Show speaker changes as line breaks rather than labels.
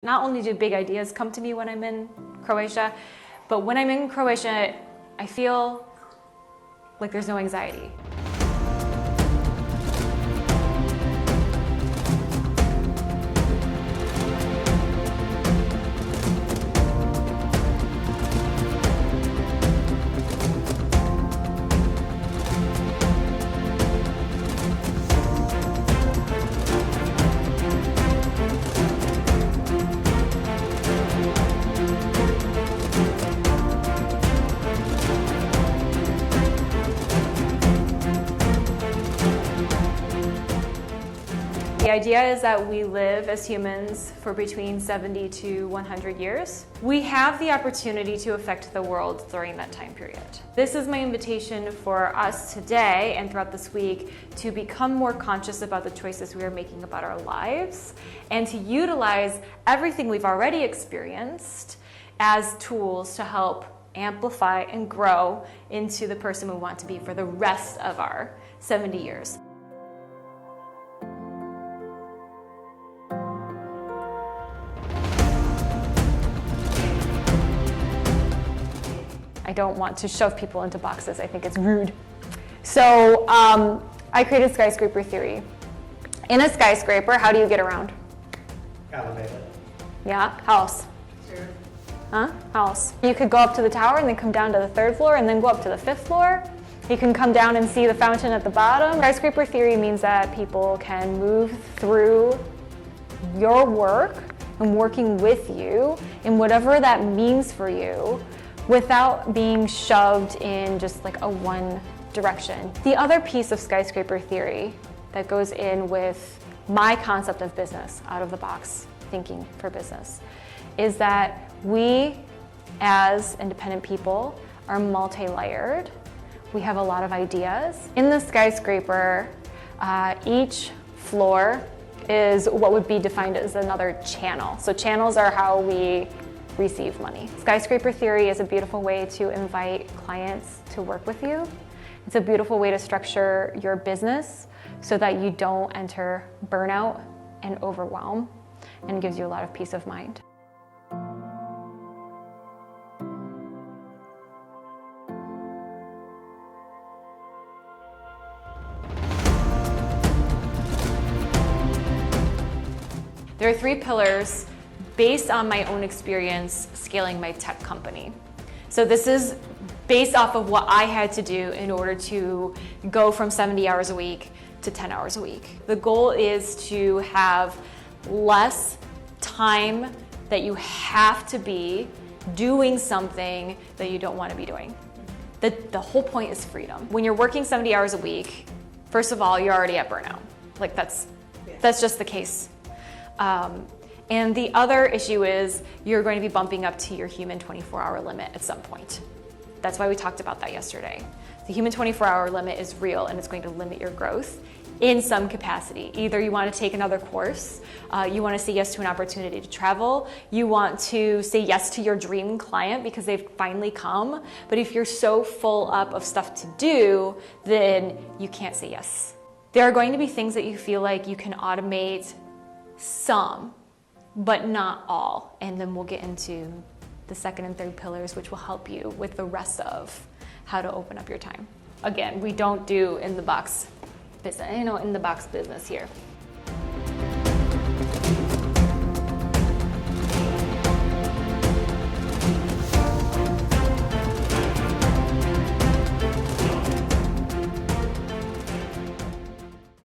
Not only do big ideas come to me when I'm in Croatia, but when I'm in Croatia, I feel like there's no anxiety. The idea is that we live as humans for between 70 to 100 years. We have the opportunity to affect the world during that time period. This is my invitation for us today and throughout this week to become more conscious about the choices we are making about our lives and to utilize everything we've already experienced as tools to help amplify and grow into the person we want to be for the rest of our 70 years. I don't want to shove people into boxes. I think it's rude. So I created skyscraper theory. In a skyscraper, how do you get around?
Elevator.
Yeah, how else?
Sure.
Huh? How else? You could go up to the tower and then come down to the 3rd floor and then go up to the 5th floor. You can come down and see the fountain at the bottom. Skyscraper theory means that people can move through your work and working with you in whatever that means for you, without being shoved in just like a one direction. The other piece of skyscraper theory that goes in with my concept of business, out of the box thinking for business, is that we as independent people are multi-layered. We have a lot of ideas. In the skyscraper, each floor is what would be defined as another channel. So channels are how we receive money. Skyscraper theory is a beautiful way to invite clients to work with you. It's a beautiful way to structure your business so that you don't enter burnout and overwhelm, and gives you a lot of peace of mind. There are 3 pillars based on my own experience scaling my tech company. So this is based off of what I had to do in order to go from 70 hours a week to 10 hours a week. The goal is to have less time that you have to be doing something that you don't want to be doing. The whole point is freedom. When you're working 70 hours a week, first of all, you're already at burnout. Like that's just the case. And the other issue is you're going to be bumping up to your human 24-hour limit at some point. That's why we talked about that yesterday. The human 24-hour limit is real and it's going to limit your growth in some capacity. Either you want to take another course, you want to say yes to an opportunity to travel, you want to say yes to your dream client because they've finally come, but if you're so full up of stuff to do, then you can't say yes. There are going to be things that you feel like you can automate some, but not all. And then we'll get into the 2nd and 3rd pillars, which will help you with the rest of how to open up your time. Again, we don't do in the box business, in the box business here.